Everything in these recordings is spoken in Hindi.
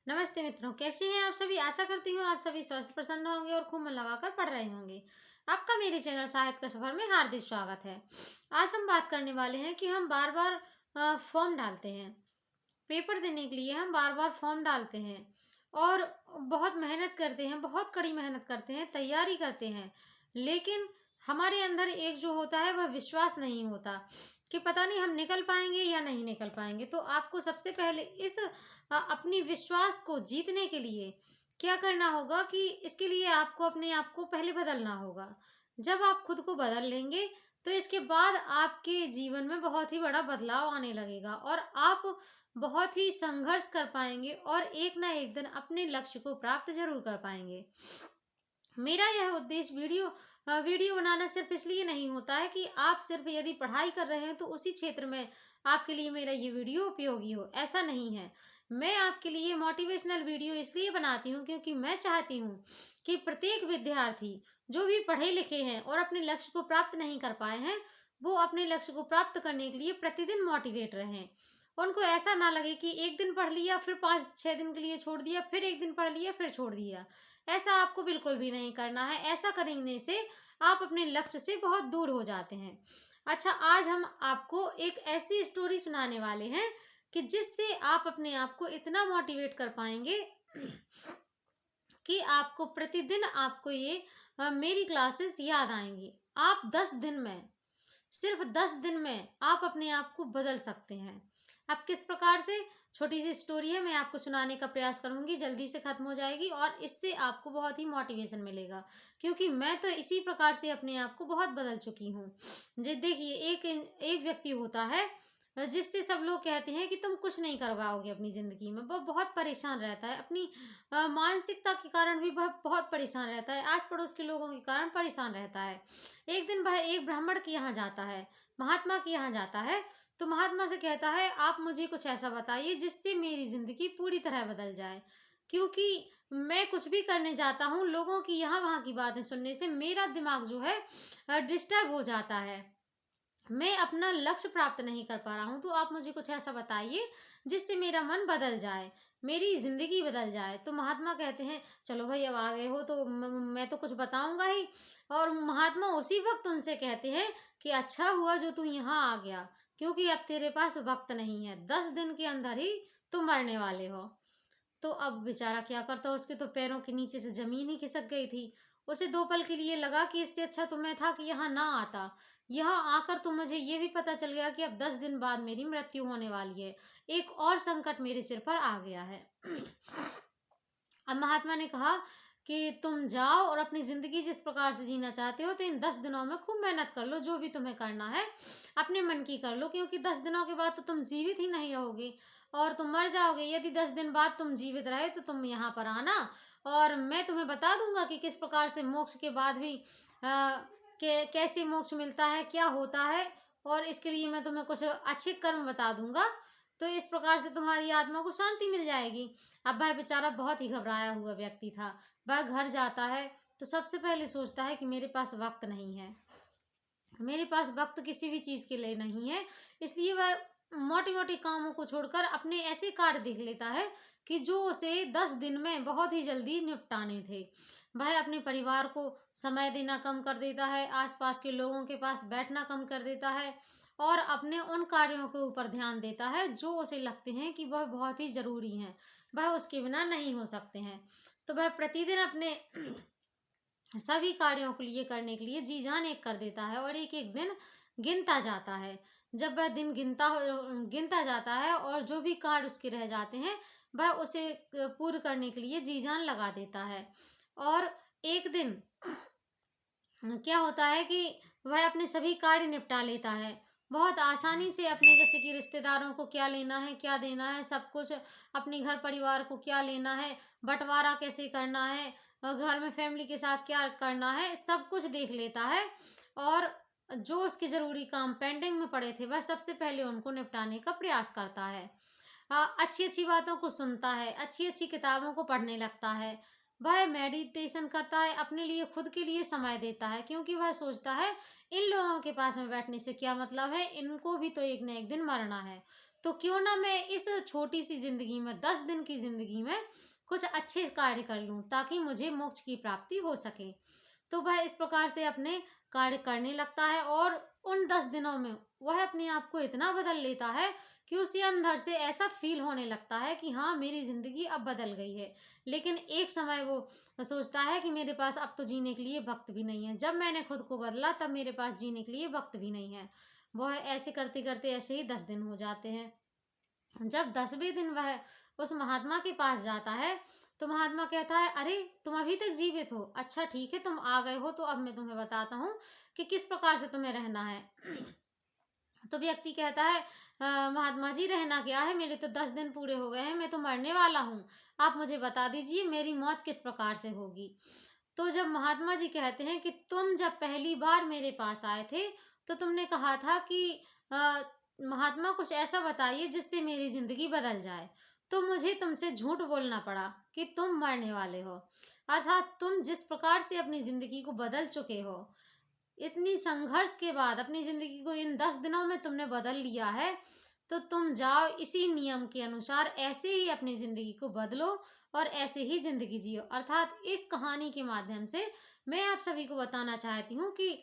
नमस्ते मित्रों, कैसे हैं आप सभी। आशा करती हूँ आप सभी स्वस्थ प्रसन्न होंगे और खूब मन लगाकर पढ़ रहे होंगे। आपका मेरे चैनल साहित्य का सफर में हार्दिक स्वागत है। आज हम बात करने वाले हैं कि हम बार बार फॉर्म डालते हैं। पेपर देने के लिए हम बार बार फॉर्म डालते हैं और बहुत मेहनत करते हैं, बहुत कड़ी मेहनत करते हैं, तैयारी करते हैं, लेकिन हमारे अंदर एक जो होता है वह विश्वास नहीं होता कि पता नहीं हम निकल पाएंगे या नहीं निकल पाएंगे। तो आपको सबसे पहले इस अपनी विश्वास को जीतने के लिए क्या करना होगा कि इसके लिए आपको अपने आप को पहले बदलना होगा। जब आप खुद को बदल लेंगे तो इसके बाद आपके जीवन में बहुत ही बड़ा बदलाव आने लगेगा और आप बहुत ही संघर्ष कर पाएंगे और एक ना एक दिन अपने लक्ष्य को प्राप्त जरूर कर पाएंगे। मेरा यह उद्देश्य वीडियो बनाना सिर्फ इसलिए नहीं होता है कि आप सिर्फ यदि पढ़ाई कर रहे हैं तो उसी क्षेत्र में आपके लिए मेरा ये वीडियो उपयोगी हो, ऐसा नहीं है। मैं आपके लिए मोटिवेशनल वीडियो इसलिए बनाती हूँ क्योंकि मैं चाहती हूँ कि प्रत्येक विद्यार्थी जो भी पढ़े लिखे हैं और अपने लक्ष्य को प्राप्त नहीं कर पाए हैं, वो अपने लक्ष्य को प्राप्त करने के लिए प्रतिदिन मोटिवेट रहें। उनको ऐसा ना लगे कि एक दिन पढ़ लिया फिर 5-6 दिन के लिए छोड़ दिया, फिर एक दिन पढ़ लिया फिर छोड़ दिया। ऐसा आपको बिल्कुल भी नहीं करना है। ऐसा करने से आप अपने लक्ष्य से बहुत दूर हो जाते हैं। अच्छा, आज हम आपको एक ऐसी स्टोरी सुनाने वाले हैं कि जिससे आप अपने आप को इतना मोटिवेट कर पाएंगे कि आपको प्रतिदिन आपको ये मेरी क्लासेस याद आएंगी। आप 10 दिन में, सिर्फ 10 दिन में आप अपने आप को बदल सकते हैं। अब किस प्रकार से, छोटी सी स्टोरी है, मैं आपको सुनाने का प्रयास करूंगी, जल्दी से खत्म हो जाएगी और इससे आपको बहुत ही मोटिवेशन मिलेगा क्योंकि मैं तो इसी प्रकार से अपने आप को बहुत बदल चुकी हूँ। जी देखिए, एक एक व्यक्ति होता है जिससे सब लोग कहते हैं कि तुम कुछ नहीं कर पाओगे अपनी जिंदगी में। वो बहुत परेशान रहता है, अपनी मानसिकता के कारण भी वह बहुत परेशान रहता है, आस पड़ोस के लोगों के कारण परेशान रहता है। एक दिन वह एक ब्राह्मण के यहाँ जाता है, महात्मा के यहाँ जाता है। तो महात्मा से कहता है, आप मुझे कुछ ऐसा बताइए जिससे मेरी जिंदगी पूरी तरह बदल जाए, क्योंकि मैं कुछ भी करने जाता हूँ, लोगों की यहाँ वहाँ की बातें सुनने से मेरा दिमाग जो है डिस्टर्ब हो जाता है। मैं अपना लक्ष्य प्राप्त नहीं कर पा रहा हूँ, तो आप मुझे कुछ ऐसा बताइए जिससे मेरा मन बदल जाए, मेरी जिंदगी बदल जाए। तो महात्मा कहते हैं, चलो भाई, अब आ गए हो तो मैं तो कुछ बताऊंगा ही। और महात्मा उसी वक्त उनसे कहते हैं कि अच्छा हुआ जो तू यहाँ आ गया, क्योंकि अब तेरे पास वक्त नहीं है, 10 दिन के अंदर ही तुम मरने वाले हो। तो अब बेचारा क्या करता, उसके तो पैरों के नीचे से जमीन ही खिसक गई थी। उसे 2 पल के लिए लगा कि इससे अच्छा तो मैं था कि यहाँ ना आता। यहाँ आकर तो मुझे ये भी पता चल गया कि अब 10 दिन बाद मेरी मृत्यु होने वाली है, एक और संकट मेरे सिर पर आ गया है। अब महात्मा ने कहा कि तुम जाओ और अपनी जिंदगी जिस प्रकार से जीना चाहते हो तो इन 10 दिनों में खूब मेहनत कर लो, जो भी तुम्हें करना है अपने मन की कर लो, क्योंकि 10 दिनों के बाद तो तुम जीवित ही नहीं रहोगे और तुम मर जाओगे। यदि 10 दिन बाद तुम जीवित रहे तो तुम यहाँ पर आना और मैं तुम्हें बता दूंगा कि किस प्रकार से मोक्ष के बाद भी कैसे मोक्ष मिलता है, क्या होता है, और इसके लिए मैं तुम्हें कुछ अच्छे कर्म बता दूंगा। तो इस प्रकार से तुम्हारी आत्मा को शांति मिल जाएगी। अब वह बेचारा बहुत ही घबराया हुआ व्यक्ति था। वह घर जाता है तो सबसे पहले सोचता है कि मेरे पास वक्त नहीं है, मेरे पास वक्त किसी भी चीज के लिए नहीं है। इसलिए वह मोटे मोटे कामों को छोड़कर अपने ऐसे कार्य देख लेता है कि जो उसे 10 दिन में बहुत ही जल्दी निपटाने थे। वह अपने परिवार को समय देना कम कर देता है, आसपास के लोगों के पास बैठना कम कर देता है और अपने उन कार्यों के ऊपर ध्यान देता है जो उसे लगते हैं कि वह बहुत ही जरूरी हैं, वह उसके बिना नहीं हो सकते हैं। तो वह प्रतिदिन अपने सभी कार्यों के लिए करने के लिए जी जान एक कर देता है और एक एक दिन गिनता जाता है। जब वह दिन गिनता जाता है और जो भी कार्य उसके रह जाते हैं वह उसे पूर्ण करने के लिए जी जान लगा देता है। और एक दिन क्या होता है कि वह अपने सभी कार्य निपटा लेता है बहुत आसानी से, अपने जैसे कि रिश्तेदारों को क्या लेना है क्या देना है सब कुछ, अपने घर परिवार को क्या लेना है, बंटवारा कैसे करना है, घर में फैमिली के साथ क्या करना है, सब कुछ देख लेता है। और जो उसके जरूरी काम पेंडिंग में पड़े थे वह सबसे पहले उनको निपटाने का प्रयास करता है। अच्छी अच्छी बातों को सुनता है, अच्छी अच्छी किताबों को पढ़ने लगता है, वह मेडिटेशन करता है, अपने लिए खुद के लिए समय देता है, क्योंकि वह सोचता है इन लोगों के पास में बैठने से क्या मतलब है, इनको भी तो एक न एक दिन मरना है। तो क्यों ना मैं इस छोटी सी जिंदगी में, 10 दिन की जिंदगी में कुछ अच्छे कार्य कर लूं, ताकि मुझे मोक्ष की प्राप्ति हो सके। तो वह इस प्रकार से अपने कार्य करने लगता है, और उन 10 दिनों में वह अपने आप को इतना बदल लेता है कि उसे अंदर से ऐसा फील होने लगता है कि हाँ, मेरी जिंदगी अब बदल गई है। लेकिन एक समय वो सोचता है कि मेरे पास अब तो जीने के लिए वक्त भी नहीं है। जब मैंने खुद को बदला, तब मेरे पास जीने के लिए वक्त भी नहीं है। वह ऐसे करते करते ऐसे ही 10 दिन हो जाते हैं। जब 10वें दिन वह उस महात्मा के पास जाता है, तो महात्मा कहता है, अरे तुम अभी तक जीवित हो, अच्छा ठीक है, तुम आ गए हो, तो अब मैं तुम्हें बताता हूँ कि किस प्रकार से तुम्हें रहना है। तो व्यक्ति कहता है, महात्मा जी, रहना क्या है, मेरे तो 10 दिन पूरे हो गए हैं, मैं तो मरने वाला हूँ, आप मुझे बता दीजिए मेरी मौत किस प्रकार से होगी। तो जब महात्मा जी कहते हैं कि तुम जब पहली बार मेरे पास आए थे, तो तुमने कहा था कि अ, महात्मा कुछ ऐसा बताइए जिससे मेरी जिंदगी बदल जाए, तो मुझे तुमसे झूठ बोलना पड़ा कि तुम मरने वाले हो। अर्थात तुम जिस प्रकार से अपनी जिंदगी को बदल चुके हो, इतनी संघर्ष के बाद अपनी जिंदगी को इन 10 दिनों में तुमने बदल लिया है, तो तुम जाओ इसी नियम के अनुसार ऐसे ही अपनी जिंदगी को बदलो और ऐसे ही जिंदगी जियो। अर्थात इस कहानी के माध्यम से मैं आप सभी को बताना चाहती हूँ कि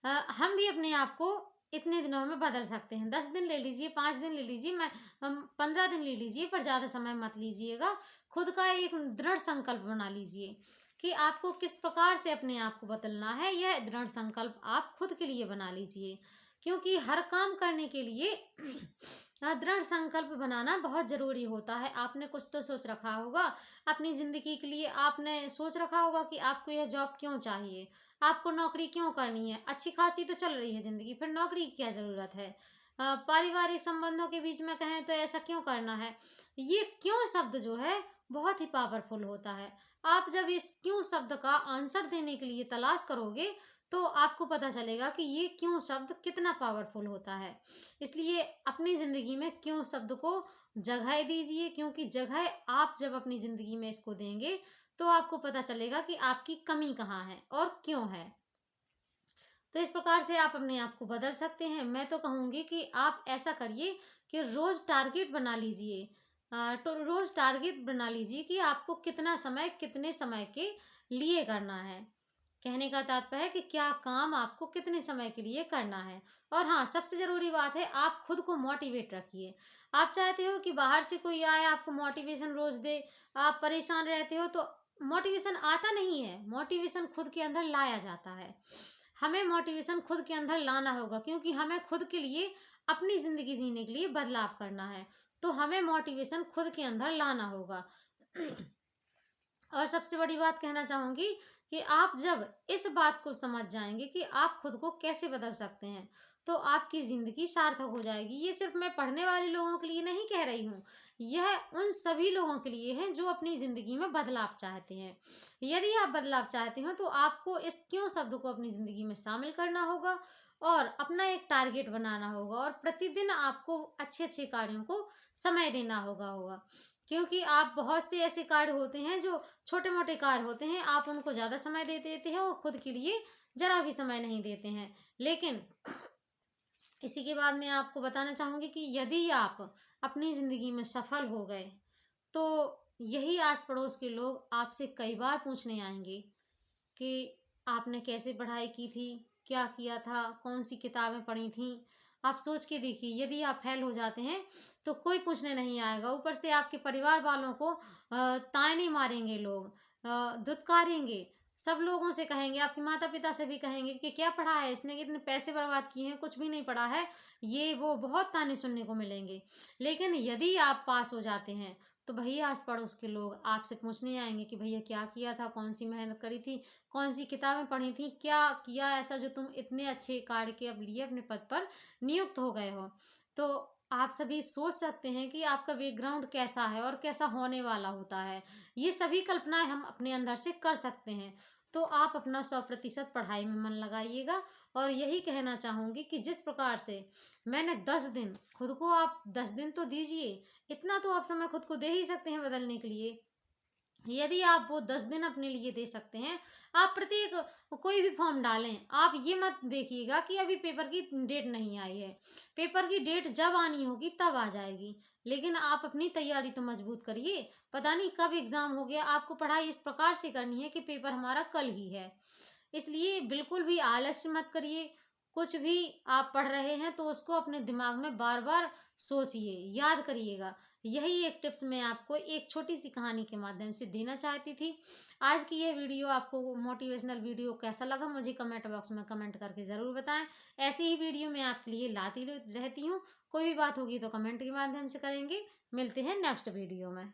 हम भी अपने आप को इतने दिनों में बदल सकते हैं। 10 दिन ले लीजिए, 5 दिन ले लीजिए, मैं 15 दिन ले लीजिए, पर ज्यादा समय मत लीजिएगा। खुद का एक दृढ़ संकल्प बना लीजिए कि आपको किस प्रकार से अपने आप को बदलना है। यह दृढ़ संकल्प आप खुद के लिए बना लीजिए, क्योंकि हर काम करने के लिए दृढ़ संकल्प बनाना बहुत जरूरी होता है। आपने कुछ तो सोच रखा होगा अपनी जिंदगी के लिए, आपने सोच रखा होगा कि आपको यह जॉब क्यों चाहिए, आपको नौकरी क्यों करनी है, अच्छी खासी तो चल रही है जिंदगी, फिर नौकरी की क्या जरूरत है, पारिवारिक संबंधों के बीच में कहें तो ऐसा क्यों करना है। ये क्यों शब्द जो है बहुत ही पावरफुल होता है। आप जब इस क्यों शब्द का आंसर देने के लिए तलाश करोगे, तो आपको पता चलेगा कि ये क्यों शब्द कितना पावरफुल होता है। इसलिए अपनी जिंदगी में क्यों शब्द को जगह दीजिए, क्योंकि जगह आप जब अपनी जिंदगी में इसको देंगे, तो आपको पता चलेगा कि आपकी कमी कहाँ है और क्यों है। तो इस प्रकार से आप अपने आप को बदल सकते हैं। मैं तो कहूंगी कि आप ऐसा करिए कि रोज टारगेट बना लीजिए। तो रोज टारगेट बना लीजिए कि आपको कितना समय, कितने समय के लिए करना है। कहने का तात्पर्य है कि क्या काम आपको कितने समय के लिए करना है। और हाँ, सबसे जरूरी बात है, आप खुद को मोटिवेट रखिए। आप चाहते हो कि बाहर से कोई आए आपको मोटिवेशन रोज दे, आप परेशान रहते हो, तो मोटिवेशन आता नहीं है, मोटिवेशन खुद के अंदर लाया जाता है। हमें मोटिवेशन खुद के अंदर लाना होगा, क्योंकि हमें खुद के लिए, अपनी जिंदगी जीने के लिए बदलाव करना है। तो हमें मोटिवेशन खुद के अंदर लाना होगा। और सबसे बड़ी बात कहना चाहूंगी कि आप जब इस बात को समझ जाएंगे कि आप खुद को कैसे बदल सकते हैं, तो आपकी जिंदगी सार्थक हो जाएगी। ये सिर्फ मैं पढ़ने वाले लोगों के लिए नहीं कह रही हूँ, यह उन सभी लोगों के लिए है जो अपनी जिंदगी में बदलाव चाहते हैं। यदि आप बदलाव चाहते हो, तो आपको इस क्यों शब्द को अपनी जिंदगी में शामिल करना होगा और अपना एक टारगेट बनाना होगा, और प्रतिदिन आपको अच्छे अच्छे कार्यों को समय देना होगा। क्योंकि आप, बहुत से ऐसे कार्य होते हैं जो छोटे मोटे कार्य होते हैं, आप उनको ज्यादा समय दे देते हैं और खुद के लिए जरा भी समय नहीं देते हैं। लेकिन इसी के बाद मैं आपको बताना चाहूंगी कि यदि आप अपनी जिंदगी में सफल हो गए, तो यही आस पड़ोस के लोग आपसे कई बार पूछने आएंगे कि आपने कैसे पढ़ाई की थी, क्या किया था, कौन सी किताबें पढ़ी थी। आप सोच के देखिए, यदि आप फेल हो जाते हैं तो कोई पूछने नहीं आएगा, ऊपर से आपके परिवार वालों को ताने मारेंगे लोग, धुतकारेंगे, सब लोगों से कहेंगे, आपके माता पिता से भी कहेंगे कि क्या पढ़ा है इसने, कितने पैसे बर्बाद किए हैं, कुछ भी नहीं पढ़ा है, ये वो बहुत ताने सुनने को मिलेंगे। लेकिन यदि आप पास हो जाते हैं, तो भैया आस पड़ोस के लोग आपसे पूछने आएंगे कि भैया क्या किया था, कौन सी मेहनत करी थी, कौन सी किताबें पढ़ी थी, क्या किया ऐसा जो तुम इतने अच्छे कार्य के अब लिए अपने पद पर नियुक्त हो गए हो। तो आप सभी सोच सकते हैं कि आपका बैकग्राउंड कैसा है और कैसा होने वाला होता है। ये सभी कल्पनाएं हम अपने अंदर से कर सकते हैं। तो आप अपना 100% पढ़ाई में मन लगाइएगा। और यही कहना चाहूंगी कि जिस प्रकार से मैंने 10 दिन, खुद को आप 10 दिन तो दीजिए, इतना तो आप समय खुद को दे ही सकते हैं बदलने के लिए। यदि आप वो 10 दिन अपने लिए दे सकते हैं, आप प्रत्येक कोई भी फॉर्म डालें। आप ये मत देखिएगा कि अभी पेपर की डेट नहीं आई है। पेपर की डेट जब आनी होगी तब आ जाएगी। लेकिन आप अपनी तैयारी तो मजबूत करिए। पता नहीं कब एग्जाम हो गया, आपको पढ़ाई इस प्रकार से करनी है कि पेपर हमारा कल ही है। इसलिए बिल्कुल भी आलस्य मत करिए। कुछ भी आप पढ़ रहे हैं तो उसको अपने दिमाग में बार बार सोचिए, याद करिएगा। यही एक टिप्स मैं आपको एक छोटी सी कहानी के माध्यम से देना चाहती थी। आज की ये वीडियो आपको मोटिवेशनल वीडियो कैसा लगा मुझे कमेंट बॉक्स में कमेंट करके ज़रूर बताएं। ऐसी ही वीडियो मैं आपके लिए लाती रहती हूँ। कोई भी बात होगी तो कमेंट के माध्यम से करेंगे। मिलते हैं नेक्स्ट वीडियो में।